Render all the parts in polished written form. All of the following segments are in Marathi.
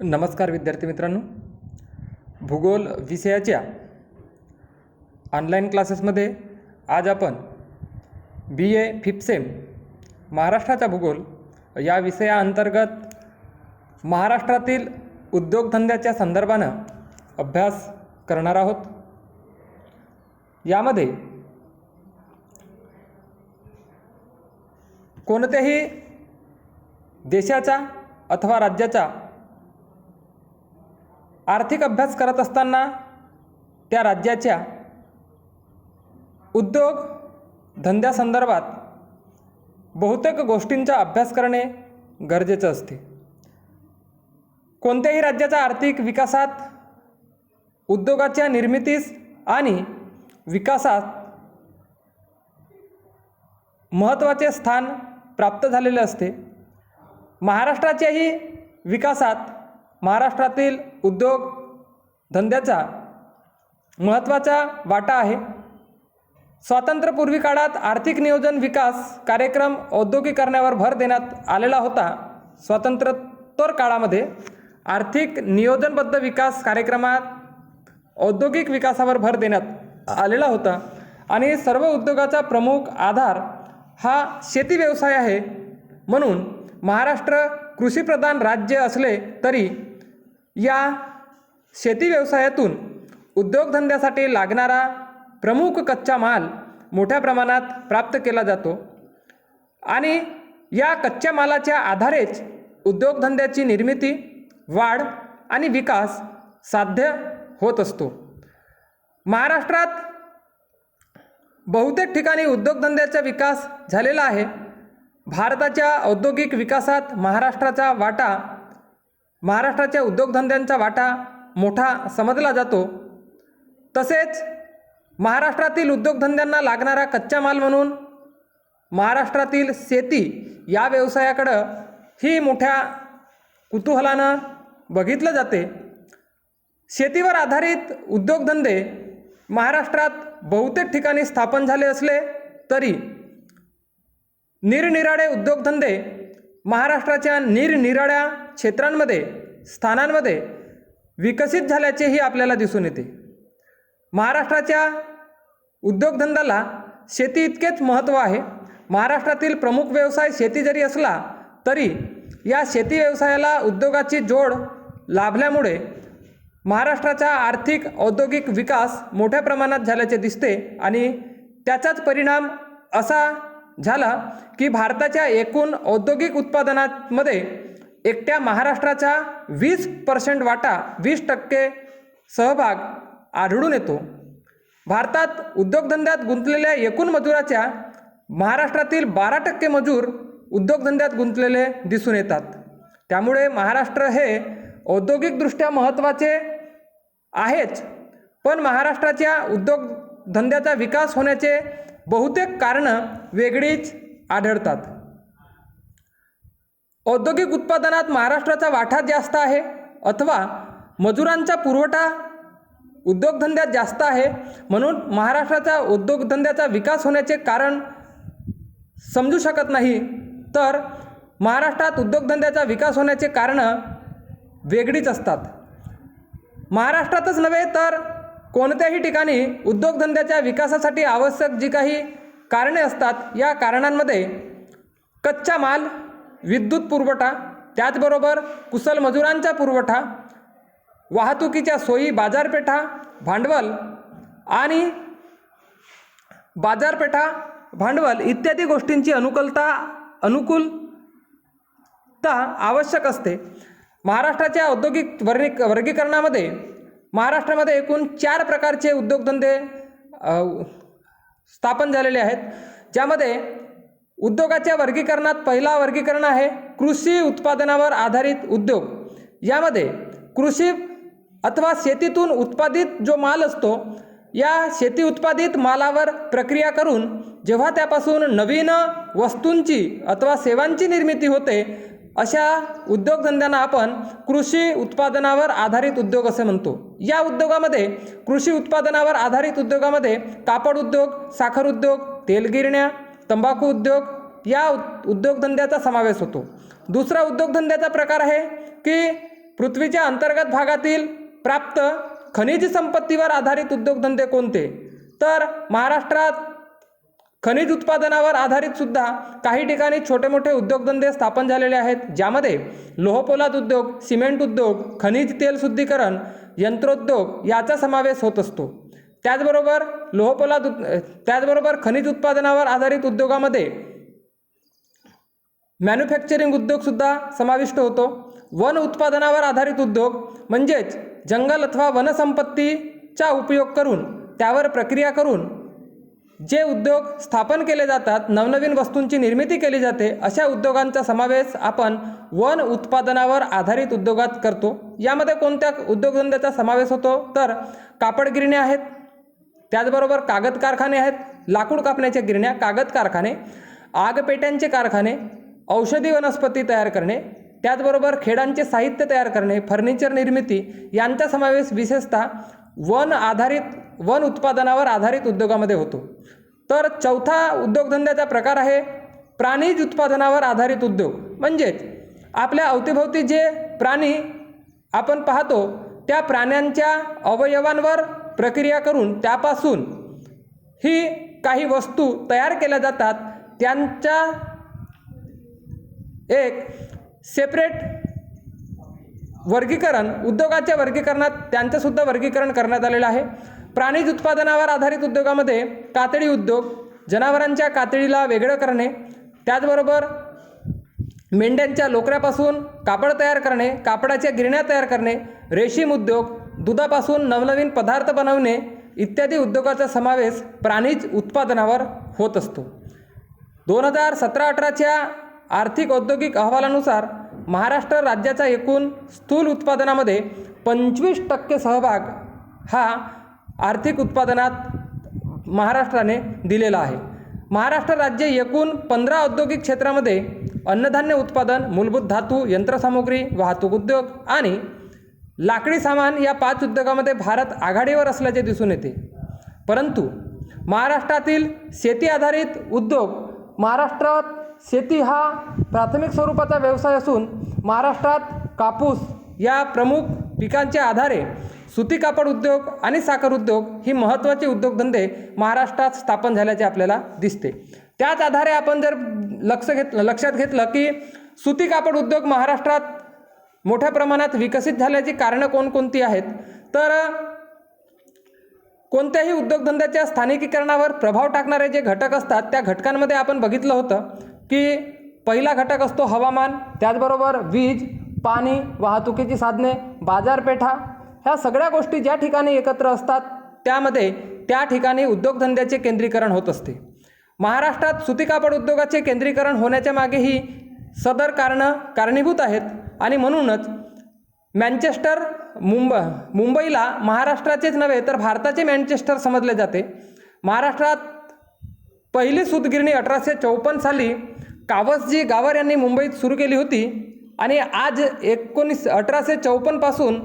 नमस्कार विद्यार्थी मित्रांनो, भूगोल विषयाच्या ऑनलाईन क्लासेसमध्ये आज आपण BA 5th सेम महाराष्ट्राचा भूगोल या विषयाअंतर्गत महाराष्ट्रातील उद्योगधंद्याच्या संदर्भानं अभ्यास करणार आहोत। यामध्ये कोणत्याही देशाचा अथवा राज्याचा आर्थिक अभ्यास करत असताना त्या राज्याच्या उद्योग धंद्यासंदर्भात बहुतेक गोष्टींचा अभ्यास करणे गरजेचं असते। कोणत्याही राज्याच्या आर्थिक विकासात उद्योगाच्या निर्मितीस आणि विकासात महत्त्वाचे स्थान प्राप्त झालेले असते। महाराष्ट्राच्याही विकासात महाराष्ट्रातील उद्योग धंद्याचा महत्त्वाचा वाटा आहे। स्वातंत्र्यपूर्वी काळात आर्थिक नियोजन विकास कार्यक्रम औद्योगिकीकरणावर भर देण्यात आलेला होता। स्वातंत्र्योत्तर काळामध्ये आर्थिक नियोजनबद्ध विकास कार्यक्रमात औद्योगिक विकासावर भर देण्यात आलेला होता आणि सर्व उद्योगाचा प्रमुख आधार हा शेती व्यवसाय आहे। म्हणून महाराष्ट्र कृषीप्रधान राज्य असले तरी या शेती व्यवसायातून उद्योगधंद्यासाठी लागणारा प्रमुख कच्चा माल मोठ्या प्रमाणात प्राप्त केला जातो आणि या कच्च्या मालाच्या आधारेच उद्योगधंद्याची निर्मिती, वाढ आणि विकास साध्य होत असतो। महाराष्ट्रात बहुतेक ठिकाणी उद्योगधंद्याचा विकास झालेला आहे। भारताच्या औद्योगिक विकासात महाराष्ट्राच्या उद्योगधंद्यांचा वाटा मोठा समजला जातो। तसेच महाराष्ट्रातील उद्योगधंद्यांना लागणारा कच्चा माल म्हणून महाराष्ट्रातील शेती या व्यवसायाकडं ही मोठ्या कुतूहलानं बघितलं जाते। शेतीवर आधारित उद्योगधंदे महाराष्ट्रात बहुतेक ठिकाणी स्थापन झाले असले तरी निरनिराळे उद्योगधंदे महाराष्ट्राच्या निरनिराळ्या क्षेत्रांमध्ये स्थानांमध्ये विकसित झाल्याचेही आपल्याला दिसून येते। महाराष्ट्राच्या उद्योगधंद्याला शेती इतकेच महत्त्व आहे। महाराष्ट्रातील प्रमुख व्यवसाय शेती जरी असला तरी या शेती व्यवसायाला उद्योगाची जोड लाभल्यामुळे महाराष्ट्राचा आर्थिक औद्योगिक विकास मोठ्या प्रमाणात झाल्याचे दिसते आणि त्याचाच परिणाम असा झाला की भारताच्या एकूण औद्योगिक उत्पादनामध्ये एकट्या महाराष्ट्राचा 20% वाटा 20% सहभाग आढळून येतो। भारतात उद्योगधंद्यात गुंतलेल्या एकूण मजुराच्या महाराष्ट्रातील 12% मजूर उद्योगधंद्यात गुंतलेले दिसून येतात। त्यामुळे महाराष्ट्र हे औद्योगिकदृष्ट्या महत्त्वाचे आहेच, पण महाराष्ट्राच्या उद्योगधंद्याचा विकास होण्याचे बहुतेक कारणं वेगळीच आढळतात। औद्योगिक उत्पादनात महाराष्ट्राचा वाटा जास्त आहे अथवा मजुरांचा पुरवठा उद्योगधंद्यात जास्त आहे, म्हणून महाराष्ट्राचा उद्योगधंद्याचा विकास होण्याचे कारण समजू शकत नाही, तर महाराष्ट्रात उद्योगधंद्याचा विकास होण्याचे कारणं वेगळीच असतात। महाराष्ट्रातच नव्हे तर कोणत्याही ठिकाणी उद्योगधंद्याच्या विकासासाठी आवश्यक जी काही कारणे असतात, या कारणांमध्ये कच्चा माल, विद्युत पुरवठा, त्याचबरोबर कुशल मजुरांचा पुरवठा, वाहतुकीच्या सोयी, बाजारपेठा, भांडवल इत्यादी गोष्टींची अनुकूलता आवश्यक असते। महाराष्ट्राच्या औद्योगिक वर्गीकरणामध्ये महाराष्ट्रामध्ये एकूण 4 प्रकारचे उद्योगधंदे स्थापन झालेले आहेत, ज्यामध्ये उद्योगाच्या वर्गीकरणात पहिला वर्गीकरण आहे कृषी उत्पादनावर आधारित उद्योग। यामध्ये कृषी अथवा शेतीतून उत्पादित जो माल असतो, या शेती उत्पादित मालावर प्रक्रिया करून जेव्हा त्यापासून नवीन वस्तूंची अथवा सेवांची निर्मिती होते, अशा उद्योगधंद्यांना आपण कृषी उत्पादनावर आधारित उद्योग असे म्हणतो। या उद्योगामध्ये कृषी उत्पादनावर आधारित उद्योगामध्ये कापड उद्योग, साखर उद्योग, तेलगिरण्या, तंबाखू उद्योग या उद्योगधंद्याचा समावेश होतो। दुसरा उद्योगधंद्याचा प्रकार आहे की पृथ्वीच्या अंतर्गत भागातील प्राप्त खनिज संपत्तीवर आधारित उद्योगधंदे कोणते? तर महाराष्ट्रात खनिज उत्पादनावर आधारित सुद्धा काही ठिकाणी छोटे मोठे उद्योगधंदे स्थापन झालेले आहेत, ज्यामध्ये लोहपोलाद उद्योग, सिमेंट उद्योग, खनिज तेल शुद्धीकरण, यंत्रोद्योग याचा समावेश होत असतो. त्याचबरोबर खनिज उत्पादनावर आधारित उद्योगामध्ये मॅन्युफॅक्चरिंग उद्योगसुद्धा समाविष्ट होतो. वन उत्पादनावर आधारित उद्योग म्हणजेच जंगल अथवा वनसंपत्तीचा उपयोग करून त्यावर प्रक्रिया करून जे उद्योग स्थापन केले जातात, नवनवीन वस्तूंची निर्मिती केली जाते, अशा उद्योगांचा समावेश आपण वन उत्पादनावर आधारित उद्योगात करतो. यामध्ये कोणत्या उद्योगधंद्याचा समावेश होतो? तर कापड गिरण्या आहेत, त्याचबरोबर कागद कारखाने आहेत, लाकूड कापण्याच्या गिरण्या, कागद कारखाने, आगपेट्यांचे कारखाने, औषधी वनस्पती तयार करणे, त्याचबरोबर खेळांचे साहित्य तयार करणे, फर्निचर निर्मिती यांचा समावेश विशेषतः वन उत्पादनावर आधारित उद्योगामध्ये होतो. तर चौथा उद्योगधंद्याचा प्रकार आहे प्राणीज उत्पादनावर आधारित उद्योग. म्हणजेच आपल्या अवतीभोवती जे प्राणी आपण पाहतो त्या प्राण्यांच्या अवयवांवर प्रक्रिया करून त्यापासून ही काही वस्तू तयार केल्या जातात. त्यांच्या एक सेपरेट वर्गीकरण, उद्योगाच्या वर्गीकरणात त्यांचंसुद्धा वर्गीकरण करण्यात आलेलं आहे. प्राणीज उत्पादनावर आधारित उद्योगामध्ये कातडी उद्योग, जनावरांच्या कातडीला वेगळं करणे, त्याचबरोबर मेंढ्यांच्या लोकऱ्यापासून कापड तयार करणे, कापडाच्या गिरण्या तयार करणे, रेशीम उद्योग, दुधापासून नवनवीन पदार्थ बनवणे इत्यादी उद्योगाचा समावेश प्राणीज उत्पादनावर होत असतो. 2017-18च्या आर्थिक औद्योगिक अहवालानुसार महाराष्ट्र राज्याचा एकूण स्थूल उत्पादनामध्ये 25% सहभाग हा आर्थिक उत्पादनात महाराष्ट्राने दिलेला आहे. महाराष्ट्र राज्य एकूण 15 औद्योगिक क्षेत्रामध्ये अन्नधान्य उत्पादन, मूलभूत धातू, यंत्रसामुग्री, वाहतूक उद्योग आणि लाकडी सामान या 5 उद्योगामध्ये भारत आघाडीवर असल्याचे दिसून येते. परंतु महाराष्ट्रातील शेती आधारित उद्योग, महाराष्ट्रात शेती हा प्राथमिक स्वरूपाचा व्यवसाय असून महाराष्ट्रात कापूस या प्रमुख पिकांच्या आधारे सुती कापड उद्योग आणि साखर उद्योग ही महत्त्वाचे उद्योगधंदे महाराष्ट्रात स्थापन झाल्याचे आपल्याला दिसते. त्याच आधारे आपण जर लक्षात घेतलं की सुती कापड उद्योग महाराष्ट्रात मोठ्या प्रमाणात विकसित झाल्याची कारणं कोणकोणती आहेत, तर कोणत्याही उद्योगधंद्याच्या स्थानिकीकरणावर प्रभाव टाकणारे जे घटक असतात त्या घटकांमध्ये आपण बघितलं होतं की पहिला घटक असतो हवामान, त्याचबरोबर वीज, पाणी, वाहतुकीची साधने, बाजारपेठा, ह्या सगळ्या गोष्टी ज्या ठिकाणी एकत्र असतात त्यामध्ये त्या ठिकाणी उद्योगधंद्याचे केंद्रीकरण होत असते. महाराष्ट्रात सुती कापड उद्योगाचे केंद्रीकरण होण्याच्या मागेही सदर कारणीभूत आहेत आणि म्हणूनच मँचेस्टर मुंबईला महाराष्ट्राचेच नव्हे तर भारताचे मँचेस्टर समजले जाते. महाराष्ट्रात पहिली सूतगिरणी 1854 साली कावसजी गावर यांनी मुंबईत सुरू केली होती आणि आज 1854 पासून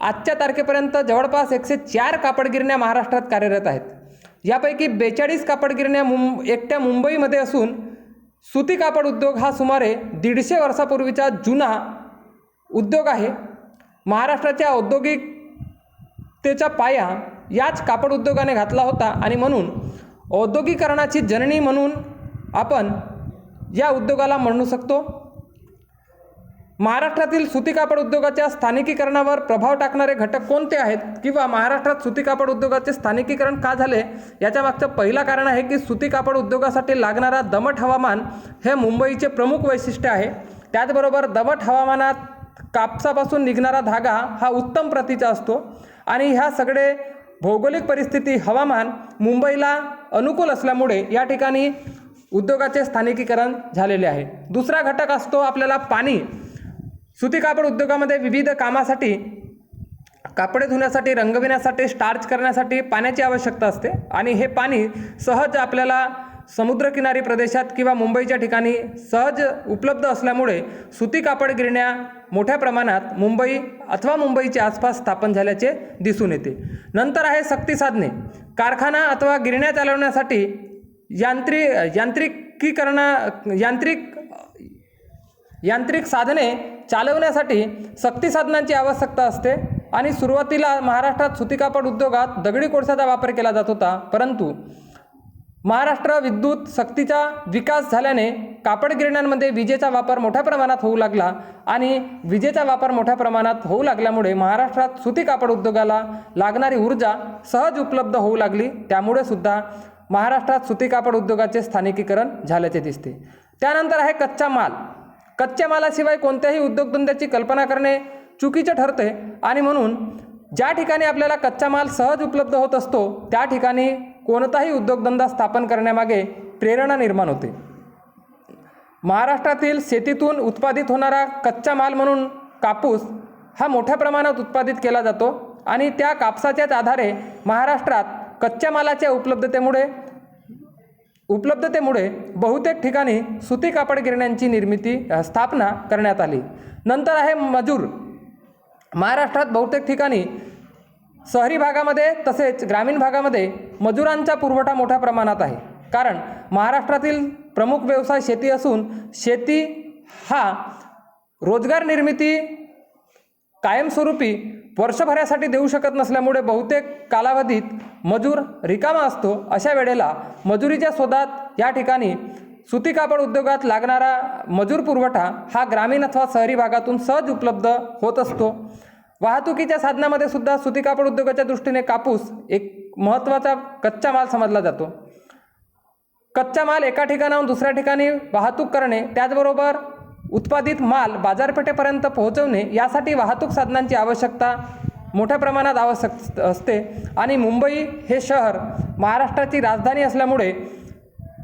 आजच्या तारखेपर्यंत जवळपास 104 कापडगिरण्या महाराष्ट्रात कार्यरत आहेत. यापैकी 42 कापडगिरण्या एकट्या मुंबईमध्ये असून सुती कापड उद्योग हा सुमारे 150 वर्षापूर्वीचा जुना उद्योग आहे. महाराष्ट्राच्या औद्योगिकतेचा पाया याच कापड उद्योगाने घातला होता आणि म्हणून औद्योगिकरणाची जननी म्हणून आपण या उद्योगाला म्हणू शकतो. महाराष्ट्रातील सुती कापड उद्योगाच्या स्थानिकीकरणावर प्रभाव टाकणारे घटक कोणते आहेत किंवा महाराष्ट्रात सुती कापड उद्योगाचे स्थानिकीकरण का झाले याच्या मागचं पहिलं कारण आहे की सुती कापड उद्योगासाठी लागणारा दमट हवामान हे मुंबईचे प्रमुख वैशिष्ट्य आहे. त्याचबरोबर दमट हवामानात कापसापासून निघणारा धागा हा उत्तम प्रतीचा असतो आणि ह्या सगळे भौगोलिक परिस्थिती, हवामान मुंबईला अनुकूल असल्यामुळे या ठिकाणी उद्योगाचे स्थानिकीकरण झालेले आहे. दुसरा घटक असतो आपल्याला पाणी. सुती कापड उद्योगामध्ये विविध कामासाठी, कापडे धुण्यासाठी, रंगविण्यासाठी, स्टार्च करण्यासाठी पाण्याची आवश्यकता असते आणि हे पाणी सहज आपल्याला समुद्रकिनारी प्रदेशात किंवा मुंबईच्या ठिकाणी सहज उपलब्ध असल्यामुळे सुती कापड गिरण्या मोठ्या प्रमाणात मुंबई अथवा मुंबईच्या आसपास स्थापन झाल्याचे दिसून येते. नंतर आहे सक्ती साधने. कारखाना अथवा गिरण्या चालवण्यासाठी यांत्रिक साधने चालवण्यासाठी सक्ती साधनांची आवश्यकता असते आणि सुरुवातीला महाराष्ट्रात सुती कापड उद्योगात दगडी कोळशाचा वापर केला जात होता, परंतु महाराष्ट्र विद्युत सक्तीचा विकास झाल्याने कापड गिरण्यांमध्ये विजेचा वापर मोठ्या प्रमाणात होऊ लागला आणि विजेचा वापर मोठ्या प्रमाणात होऊ लागल्यामुळे महाराष्ट्रात सुती कापड उद्योगाला लागणारी ऊर्जा सहज उपलब्ध होऊ लागली। त्यामुळे सुद्धा महाराष्ट्रात सुती कापड उद्योगाचे स्थानिकीकरण झाल्याचे दिसते। त्यानंतर आहे कच्चा माल। कच्च्या मालाशिवाय कोणत्याही उद्योगधंद्याची कल्पना करणे चुकीचे ठरते आणि म्हणून ज्या ठिकाणी आपल्याला कच्चा माल सहज उपलब्ध होत असतो त्या ठिकाणी कोणताही उद्योगधंदा स्थापन करण्यामागे प्रेरणा निर्माण होते। महाराष्ट्रातील शेतीतून उत्पादित होणारा कच्चा माल म्हणून कापूस हा मोठ्या प्रमाणात उत्पादित केला जातो आणि त्या कापसाच्याच आधारे महाराष्ट्रात कच्च्या मालाच्या उपलब्धतेमुळे बहुतेक ठिकाणी सुती कापड गिरण्यांची स्थापना करण्यात आली। नंतर आहे मजूर। महाराष्ट्रात बहुतेक ठिकाणी शहरी भागामध्ये तसेच ग्रामीण भागामध्ये मजुरांचा पुरवठा मोठ्या प्रमाणात आहे, कारण महाराष्ट्रातील प्रमुख व्यवसाय शेती असून शेती हा रोजगार निर्मिती कायमस्वरूपी वर्षभरासाठी देऊ शकत नसल्यामुळे बहुतेक कालावधीत मजूर रिकामा असतो। अशा वेळेला मजुरीच्या शोधात या ठिकाणी सुती कापड उद्योगात लागणारा मजूर पुरवठा हा ग्रामीण अथवा शहरी भागातून सहज उपलब्ध होत असतो। वाहतुकीच्या साधनामध्ये सुद्धा सुती कापड उद्योगाच्या दृष्टीने कापूस एक महत्त्वाचा कच्चा माल समजला जातो। कच्चा माल एका ठिकाणाहून दुसऱ्या ठिकाणी वाहतूक करणे, त्याचबरोबर उत्पादित माल बाजारपेठेपर्यंत पोहोचवणे यासाठी वाहतूक साधनांची आवश्यकता मोठ्या प्रमाणात आवश्यक असते आणि मुंबई हे शहर महाराष्ट्राची राजधानी असल्यामुळे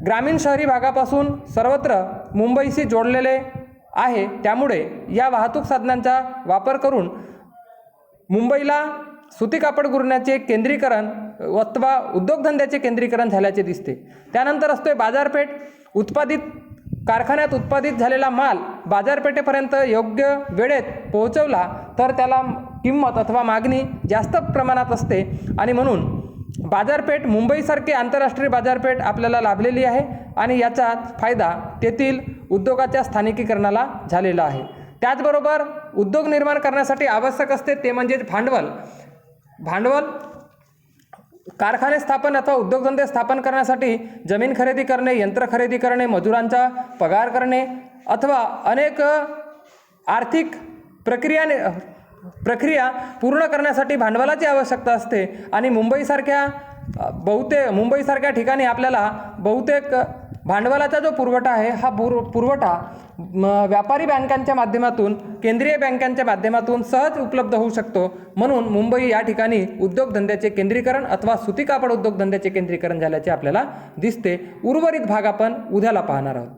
ग्रामीण शहरी भागापासून सर्वत्र मुंबईशी जोडलेले आहे। त्यामुळे या वाहतूक साधनांचा वापर करून मुंबईला सुती कापड गिरण्याचे केंद्रीकरण अथवा उद्योगधंद्याचे केंद्रीकरण झाल्याचे दिसते। त्यानंतर असतोय बाजारपेठ। कारखान्यात उत्पादित झालेला माल बाजारपेठेपर्यंत योग्य वेळेत पोहोचवला तर त्याला किंमत अथवा मागणी जास्त प्रमाणात असते आणि म्हणून बाजारपेठ मुंबईसारखी आंतरराष्ट्रीय बाजारपेठ आपल्याला लाभलेली आहे आणि याचा फायदा तेथील उद्योगाच्या स्थानिकीकरणाला झालेला आहे। त्याचबरोबर उद्योग निर्माण करण्यासाठी आवश्यक असते ते म्हणजे भांडवल। कारखाने स्थापन अथवा उद्योगधंदे स्थापन करण्यासाठी जमीन खरेदी करणे, यंत्र खरेदी करणे, मजुरांचा पगार करणे अथवा अनेक आर्थिक प्रक्रिया पूर्ण करण्यासाठी भांडवलाची आवश्यकता असते आणि मुंबईसारख्या ठिकाणी आपल्याला बहुतेक भांडवलाचा जो पुरवठा आहे हा पुरवठा व्यापारी बँकांच्या माध्यमातून, केंद्रीय बँकांच्या माध्यमातून सहज उपलब्ध होऊ शकतो। म्हणून मुंबई या ठिकाणी उद्योगधंद्याचे केंद्रीकरण अथवा सुती कापड उद्योगधंद्याचे केंद्रीकरण झाल्याचे आपल्याला दिसते। उर्वरित भाग आपण उद्याला पाहणार आहोत।